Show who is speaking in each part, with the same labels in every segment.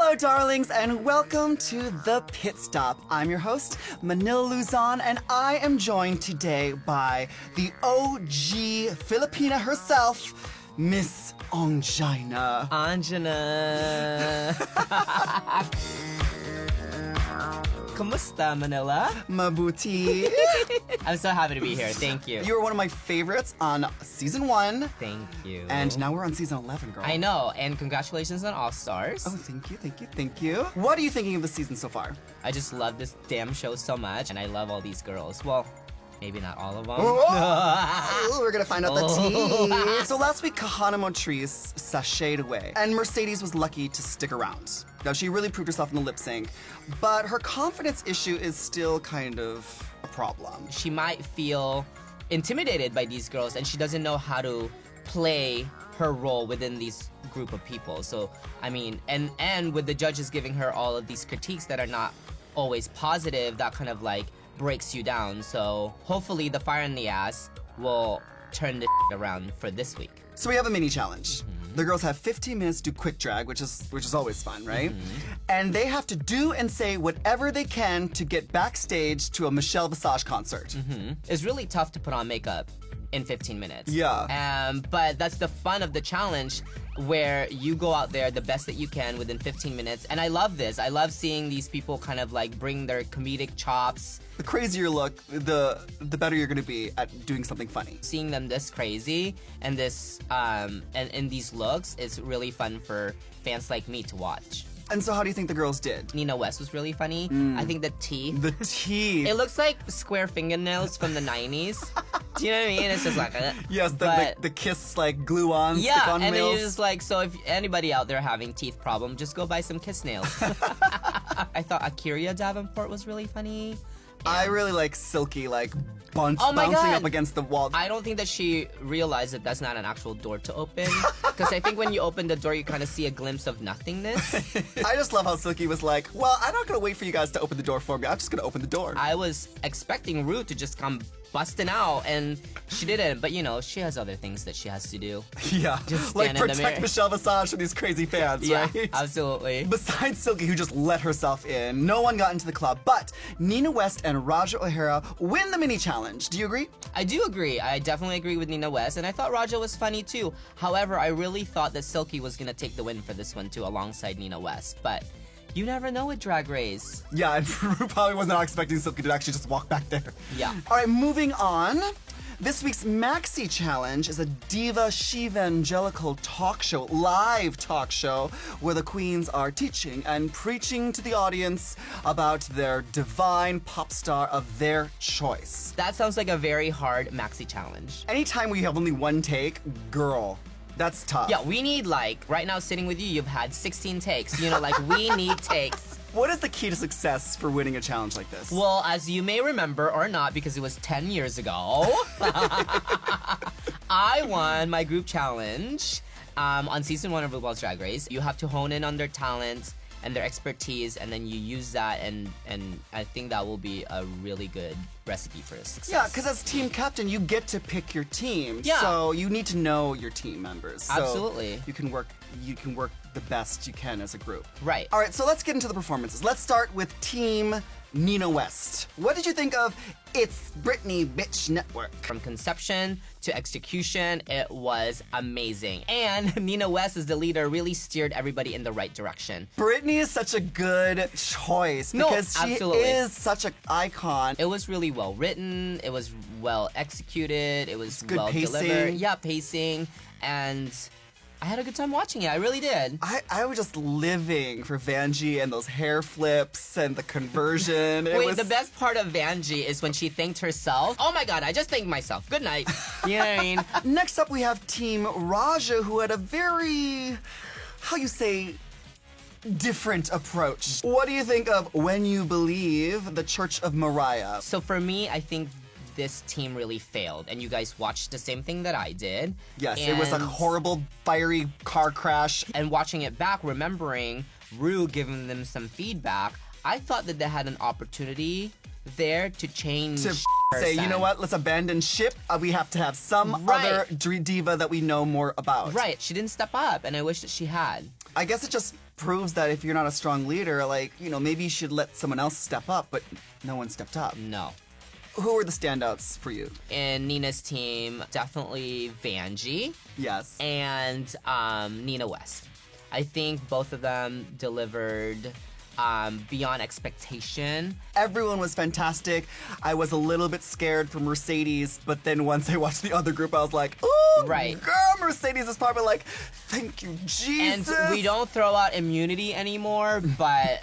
Speaker 1: Hello, darlings, and welcome to The Pit Stop. I'm your host, Manila Luzon, and I am joined today by the OG Filipina herself, Miss Ongina.
Speaker 2: Anjana. Kumusta, Manila?
Speaker 1: Mabuti.
Speaker 2: I'm so happy to be here. Thank you.
Speaker 1: You were one of my favorites on season 1.
Speaker 2: Thank you.
Speaker 1: And now we're on season 11, girl.
Speaker 2: I know, and congratulations on All Stars.
Speaker 1: Oh, thank you, thank you, thank you. What are you thinking of the season so far?
Speaker 2: I just love this damn show so much, and I love all these girls. Well, maybe not all of them.
Speaker 1: Ooh, we're gonna find out the tea. So last week, Kahana Montrese sashayed away, and Mercedes was lucky to stick around. Now, she really proved herself in the lip sync, but her confidence issue is still kind of a problem.
Speaker 2: She might feel intimidated by these girls, and she doesn't know how to play her role within these group of people. So, I mean, and with the judges giving her all of these critiques that are not always positive, that kind of like breaks you down. So hopefully the fire in the ass will turn the around for this week.
Speaker 1: So we have a mini challenge. The girls have 15 minutes to do quick drag, which is always fun, right? And they have to do and say whatever they can to get backstage to a Michelle Visage concert.
Speaker 2: It's really tough to put on makeup in 15 minutes.
Speaker 1: Yeah.
Speaker 2: But that's the fun of the challenge, where you go out there the best that you can within 15 minutes. And I love this. I love seeing these people kind of like bring their comedic chops.
Speaker 1: The crazier you look, the better you're gonna be at doing something funny.
Speaker 2: Seeing them this crazy and this and in these looks is really fun for fans like me to watch.
Speaker 1: And so how do you think the girls did?
Speaker 2: Nina West was really funny. I think the teeth.
Speaker 1: The teeth.
Speaker 2: It looks like square fingernails from the 90s. Do you know what I mean? It's just like...
Speaker 1: yes, the kiss, like, glue-on,
Speaker 2: yeah,
Speaker 1: stick-on
Speaker 2: and then
Speaker 1: nails.
Speaker 2: you're just like, so if anybody out there having teeth problem, just go buy some kiss nails. I thought Akira Davenport was really funny.
Speaker 1: I really like Silky, like,
Speaker 2: Oh my
Speaker 1: bouncing
Speaker 2: God.
Speaker 1: up against the wall.
Speaker 2: I don't think that she realized that that's not an actual door to open. Because I think when you open the door, you kind of see a glimpse of nothingness.
Speaker 1: I just love how Silky was like, well, I'm not gonna wait for you guys to open the door for me. I'm just gonna open the door.
Speaker 2: I was expecting Rue to just come busting out, and she didn't. But you know, she has other things that she has to do.
Speaker 1: Yeah,
Speaker 2: Just
Speaker 1: like
Speaker 2: stand in the
Speaker 1: protect
Speaker 2: mirror.
Speaker 1: Michelle Visage from these crazy fans,
Speaker 2: Yeah,
Speaker 1: right?
Speaker 2: absolutely.
Speaker 1: Besides Silky, who just let herself in, no one got into the club, but Nina West and Raja O'Hara win the mini challenge. Do you agree?
Speaker 2: I do agree. I definitely agree with Nina West, and I thought Raja was funny too. However, I really thought that Silky was gonna take the win for this one too, alongside Nina West. But you never know with Drag Race.
Speaker 1: Yeah, and Rue probably was not expecting Silky to actually just walk back there.
Speaker 2: Yeah.
Speaker 1: All right, moving on. This week's Maxi Challenge is a diva shevangelical talk show, live talk show, where the queens are teaching and preaching to the audience about their divine pop star of their choice.
Speaker 2: That sounds like a very hard maxi challenge.
Speaker 1: Anytime we have only one take, girl, that's tough.
Speaker 2: Yeah, we need, like, right now sitting with you, you've had 16 takes. You know, like, we need takes.
Speaker 1: What is the key to success for winning a challenge like this?
Speaker 2: Well, as you may remember, or not, because it was 10 years ago, I won my group challenge on season 1 of RuPaul's Drag Race. You have to hone in on their talents and their expertise, and then you use that, and I think that will be a really good recipe for success.
Speaker 1: Yeah, because as team captain, you get to pick your team.
Speaker 2: Yeah.
Speaker 1: So you need to know your team members. So
Speaker 2: Absolutely.
Speaker 1: You can work the best you can as a group.
Speaker 2: Right.
Speaker 1: All right, so let's get into the performances. Let's start with Team Nina West. What did you think of It's Britney Bitch Network?
Speaker 2: From conception to execution, it was amazing. And Nina West, as the leader, really steered everybody in the right direction.
Speaker 1: Britney is such a good choice
Speaker 2: No,
Speaker 1: because she
Speaker 2: absolutely.
Speaker 1: is such an icon.
Speaker 2: It was really well written, it was well executed, it was
Speaker 1: good
Speaker 2: well
Speaker 1: pacing.
Speaker 2: delivered. Yeah, pacing. And I had a good time watching it, I really did.
Speaker 1: I was just living for Vanjie and those hair flips and the conversion.
Speaker 2: Wait, the best part of Vanjie is when she thanked herself. Oh my god, I just thanked myself. Good night. You know what I mean?
Speaker 1: Next up, we have Team Raja, who had a very, how you say, different approach. What do you think of When You Believe, the Church of Mariah?
Speaker 2: So for me, I think this team really failed, and you guys watched the same thing that I did.
Speaker 1: Yes, it was a
Speaker 2: And-
Speaker 1: horrible, fiery car crash.
Speaker 2: And watching it back, remembering Rue giving them some feedback, I thought that they had an opportunity there to change
Speaker 1: To say, you know what, let's abandon ship. We have to have some
Speaker 2: Right.
Speaker 1: other diva that we know more about.
Speaker 2: Right, she didn't step up, and I wish that she had.
Speaker 1: I guess it just proves that if you're not a strong leader, like, maybe you should let someone else step up, but no one stepped up.
Speaker 2: No.
Speaker 1: Who were the standouts for you?
Speaker 2: In Nina's team, definitely Vanjie.
Speaker 1: Yes.
Speaker 2: And Nina West. I think both of them delivered beyond expectation.
Speaker 1: Everyone was fantastic. I was a little bit scared for Mercedes, but then once I watched the other group, I was like, oh,
Speaker 2: right.
Speaker 1: Girl, Mercedes is probably like, thank you, Jesus.
Speaker 2: And we don't throw out immunity anymore, but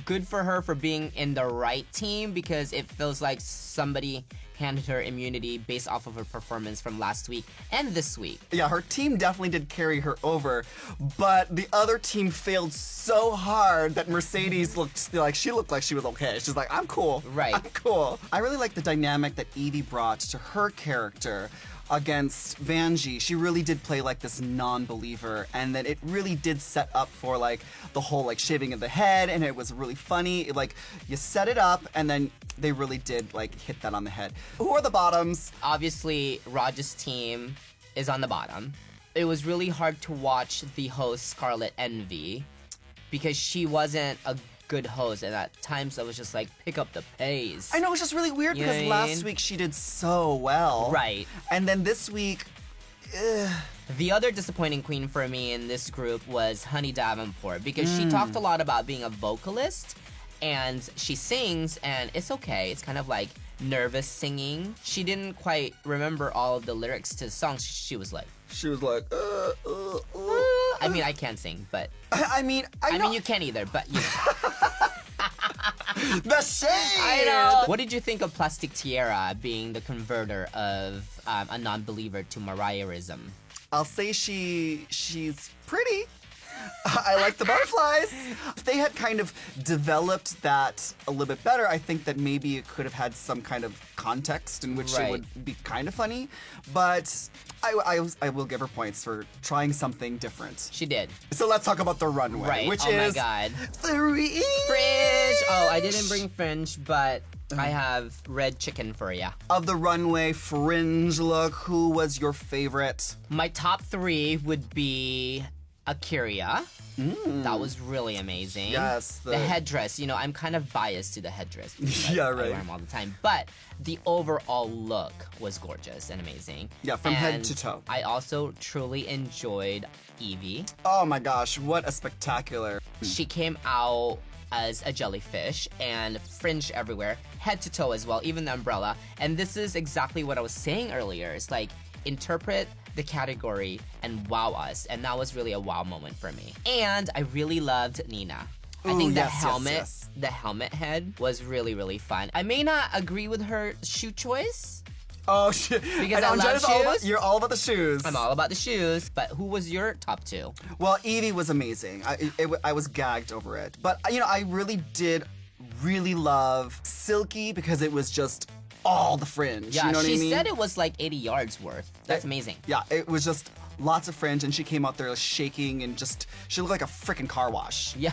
Speaker 2: good for her for being in the right team, because it feels like somebody handed her immunity based off of her performance from last week and this week.
Speaker 1: Yeah, her team definitely did carry her over, but the other team failed so hard that Mercedes looked like she was okay. She's like, I'm cool.
Speaker 2: Right.
Speaker 1: I'm cool. I really like the dynamic that Evie brought to her character against Vanjie. She really did play like this non-believer, and then it really did set up for like the whole like shaving of the head, and it was really funny. Like, you set it up, and then they really did like hit that on the head. Who are the bottoms?
Speaker 2: Obviously, Raj's team is on the bottom. It was really hard to watch the host Scarlet Envy because she wasn't a good host, and at times I was just like, pick up the pace.
Speaker 1: I know, it's just really weird
Speaker 2: You know
Speaker 1: because
Speaker 2: what I mean?
Speaker 1: last week she did so well.
Speaker 2: Right.
Speaker 1: And then this week,
Speaker 2: The other disappointing queen for me in this group was Honey Davenport, because she talked a lot about being a vocalist, and she sings, and it's okay. It's kind of like nervous singing. She didn't quite remember all of the lyrics to the songs. She was like, I mean, I can't sing, but
Speaker 1: I mean,
Speaker 2: you can't either, but you know.
Speaker 1: The shade!
Speaker 2: I know. What did you think of Plastic Tiara being the converter of a non-believer to Mariahism?
Speaker 1: I'll say she's pretty. I like the butterflies. If they had kind of developed that a little bit better, I think that maybe it could have had some kind of context in which it would be kind of funny. But I will give her points for trying something different.
Speaker 2: She did.
Speaker 1: So let's talk about the runway, which
Speaker 2: oh
Speaker 1: is
Speaker 2: my God.
Speaker 1: Fringe.
Speaker 2: Oh, I didn't bring Fringe, but I have red chicken for ya.
Speaker 1: Of the runway Fringe look, who was your favorite?
Speaker 2: My top 3 would be Akira. That was really amazing.
Speaker 1: Yes.
Speaker 2: The headdress, I'm kind of biased to the headdress. Because
Speaker 1: Yeah,
Speaker 2: I
Speaker 1: right.
Speaker 2: wear them all the time. But the overall look was gorgeous and amazing.
Speaker 1: Yeah, from head
Speaker 2: And
Speaker 1: to toe.
Speaker 2: I also truly enjoyed Evie.
Speaker 1: Oh my gosh, what a spectacular.
Speaker 2: She came out as a jellyfish and fringe everywhere, head to toe as well, even the umbrella. And this is exactly what I was saying earlier. It's like, interpret the category and wow us, and that was really a wow moment for me. And I really loved Nina. I think the helmet head was really, really fun. I may not agree with her shoe choice.
Speaker 1: Oh shit!
Speaker 2: Because I love shoes.
Speaker 1: You're all about the shoes.
Speaker 2: I'm all about the shoes, but who was your top 2?
Speaker 1: Well, Evie was amazing. I was gagged over it, but I really did really love Silky because it was just all the fringe.
Speaker 2: Yeah,
Speaker 1: you know what I mean?
Speaker 2: she said it was like 80 yards worth. That's amazing.
Speaker 1: Yeah, it was just lots of fringe, and she came out there shaking and she looked like a freaking car wash.
Speaker 2: Yeah.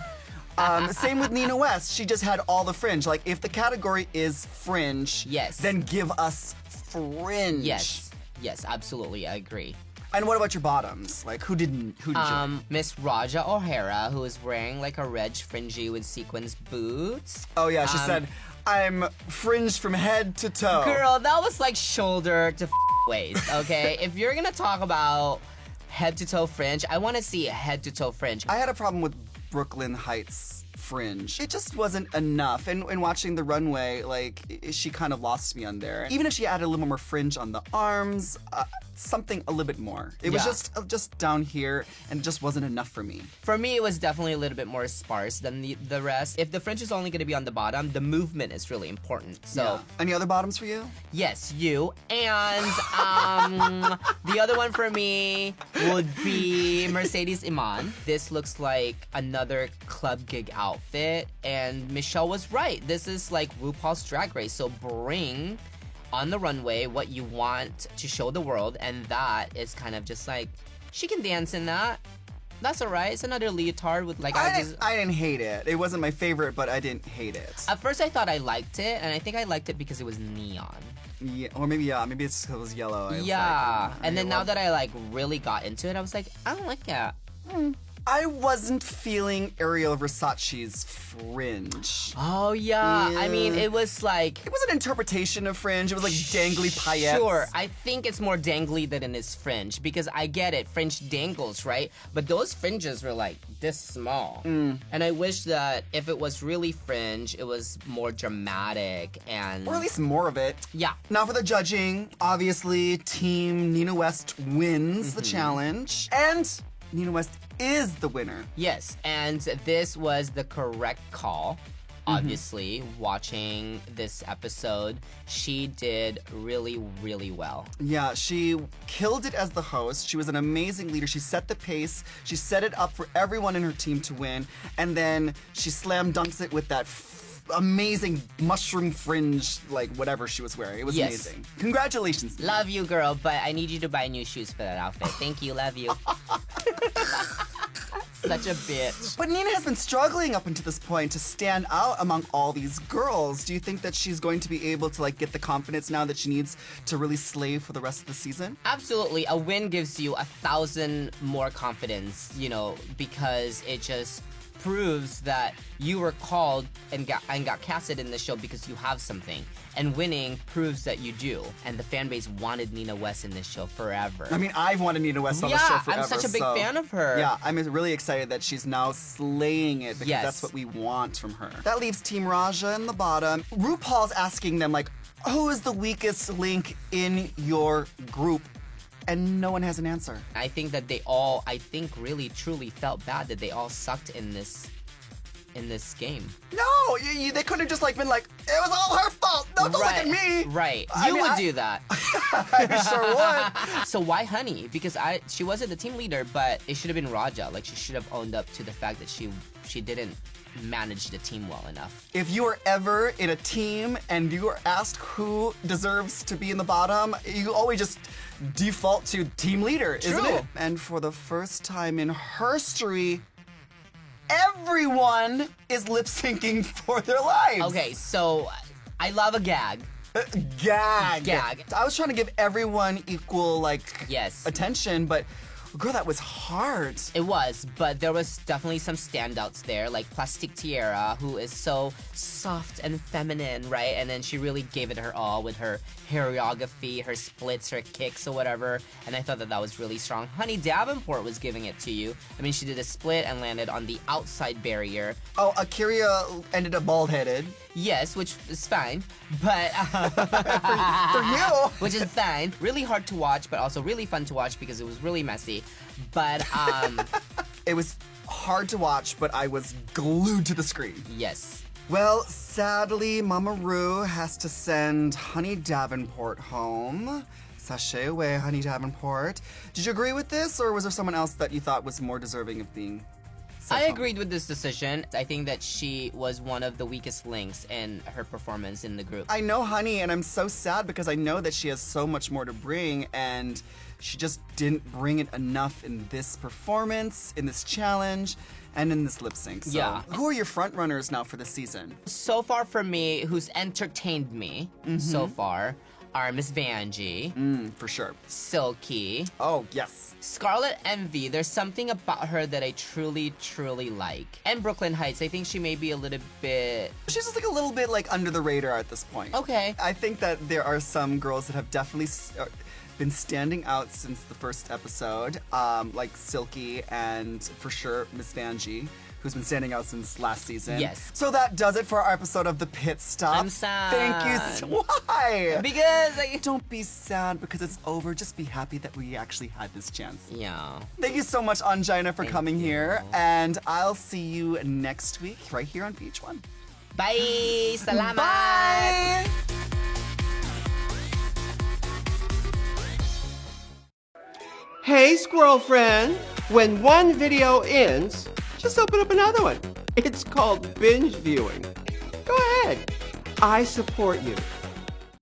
Speaker 1: Same with Nina West. She just had all the fringe. Like, if the category is fringe,
Speaker 2: Yes.
Speaker 1: then give us fringe.
Speaker 2: Yes, absolutely, I agree.
Speaker 1: And what about your bottoms? Like, who did you like?
Speaker 2: Miss Raja O'Hara, who was wearing like a red fringy with sequins boots.
Speaker 1: Oh yeah, she said, I'm fringed from head to toe.
Speaker 2: Girl, that was like shoulder to waist, okay? If you're gonna talk about head to toe fringe, I wanna see a head to toe fringe.
Speaker 1: I had a problem with Brooklyn Heights fringe. It just wasn't enough. And watching the runway, like, she kind of lost me on there. Even if she added a little more fringe on the arms, something a little bit more. It was just down here, and it just wasn't enough for me.
Speaker 2: For me, it was definitely a little bit more sparse than the rest. If the fringe is only gonna be on the bottom, the movement is really important. So,
Speaker 1: Yeah. Any other bottoms for you?
Speaker 2: yes, you. And the other one for me would be Mercedes Iman. This looks like another club gig outfit, and Michelle was right. This is like RuPaul's Drag Race, so bring on the runway what you want to show the world, and that is kind of just like, she can dance in that. That's alright. It's another leotard with like...
Speaker 1: I didn't hate it. It wasn't my favorite, but I didn't hate it.
Speaker 2: At first I thought I liked it, and I think I liked it because it was neon.
Speaker 1: Yeah, or maybe it's because it was yellow.
Speaker 2: Yeah, and then now that I like really got into it, I was like, I don't like it.
Speaker 1: I wasn't feeling Ariel Versace's fringe.
Speaker 2: Oh yeah. I mean, it was like
Speaker 1: It was an interpretation of fringe. It was like dangly paillettes.
Speaker 2: Sure, I think it's more dangly than it is fringe because I get it, fringe dangles, right? But those fringes were like this small. And I wish that if it was really fringe, it was more dramatic and
Speaker 1: Or at least more of it.
Speaker 2: yeah.
Speaker 1: Now for the judging, obviously Team Nina West wins the challenge. And Nina West is the winner.
Speaker 2: Yes, and this was the correct call. Obviously, watching this episode, she did really, really well.
Speaker 1: Yeah, she killed it as the host. She was an amazing leader. She set the pace. She set it up for everyone in her team to win. And then she slam dunks it with that amazing mushroom fringe, like whatever she was wearing. It was
Speaker 2: Yes.
Speaker 1: amazing. Congratulations.
Speaker 2: Love you, girl, but I need you to buy new shoes for that outfit. Thank you, love you. Such a bitch.
Speaker 1: But Nina has been struggling up until this point to stand out among all these girls. Do you think that she's going to be able to like get the confidence now that she needs to really slay for the rest of the season?
Speaker 2: Absolutely. A win gives you 1,000 more confidence, you know, because it just proves that you were called and got casted in the show because you have something. And winning proves that you do. And the fan base wanted Nina West in this show forever.
Speaker 1: I mean, I've wanted Nina West on the show forever.
Speaker 2: I'm such a big
Speaker 1: so,
Speaker 2: fan of her.
Speaker 1: Yeah, I'm really excited that she's now slaying it because
Speaker 2: Yes.
Speaker 1: that's what we want from her. That leaves Team Raja in the bottom. RuPaul's asking them, like, who is the weakest link in your group? And no one has an answer.
Speaker 2: I think that they all, really truly felt bad that they all sucked in this game.
Speaker 1: No, they could have just like been like, it was all her fault. No, don't look at me.
Speaker 2: Right.
Speaker 1: I
Speaker 2: You
Speaker 1: mean,
Speaker 2: would do that.
Speaker 1: I sure would.
Speaker 2: So why Honey? Because she wasn't the team leader, but it should have been Raja. Like she should have owned up to the fact that she didn't manage the team well enough.
Speaker 1: If you are ever in a team and you are asked who deserves to be in the bottom, you always just default to team leader, isn't
Speaker 2: True.
Speaker 1: it? And for the first time in history, everyone is lip syncing for their lives.
Speaker 2: Okay, so I love a gag.
Speaker 1: Gag. I was trying to give everyone equal
Speaker 2: Yes.
Speaker 1: attention, but girl, that was hard.
Speaker 2: It was, but there was definitely some standouts there, like Plastic Tiara, who is so soft and feminine, right? And then she really gave it her all with her choreography, her splits, her kicks, or whatever. And I thought that was really strong. Honey Davenport was giving it to you. I mean, she did a split and landed on the outside barrier.
Speaker 1: Oh, Akira ended up bald-headed.
Speaker 2: Yes, which is fine, but
Speaker 1: For you.
Speaker 2: which is fine. Really hard to watch, but also really fun to watch because it was really messy. But
Speaker 1: It was hard to watch, but I was glued to the screen.
Speaker 2: yes.
Speaker 1: Well, sadly, Mama Ru has to send Honey Davenport home. Sashay away, Honey Davenport. Did you agree with this, or was there someone else that you thought was more deserving of being sent
Speaker 2: I
Speaker 1: home?
Speaker 2: agreed with this decision. I think that she was one of the weakest links in her performance in the group.
Speaker 1: I know Honey, and I'm so sad because I know that she has so much more to bring, and she just didn't bring it enough in this performance, in this challenge, and in this lip sync. So,
Speaker 2: Yeah.
Speaker 1: who are your front runners now for this season?
Speaker 2: So far for me, who's entertained me so far are Miss Vanjie,
Speaker 1: For sure.
Speaker 2: Silky,
Speaker 1: Oh, yes.
Speaker 2: Scarlet Envy. There's something about her that I truly, truly like. And Brooklyn Heights. I think she may be a little bit...
Speaker 1: She's just like a little bit like under the radar at this point.
Speaker 2: Okay.
Speaker 1: I think that there are some girls that have definitely been standing out since the first episode, like Silky and for sure Miss Vanjie, who's been standing out since last season.
Speaker 2: Yes.
Speaker 1: So that does it for our episode of The Pit Stop.
Speaker 2: I'm sad.
Speaker 1: Thank you. Why?
Speaker 2: Because I...
Speaker 1: Don't be sad because it's over. Just be happy that we actually had this chance.
Speaker 2: Yeah.
Speaker 1: Thank you so much, Anjina, for
Speaker 2: Thank
Speaker 1: coming
Speaker 2: you.
Speaker 1: here. And I'll see you next week right here on Beach One.
Speaker 2: Bye! Salamat!
Speaker 1: Bye!
Speaker 3: Hey, squirrel friend! When one video ends, just open up another one. It's called binge viewing. Go ahead. I support you.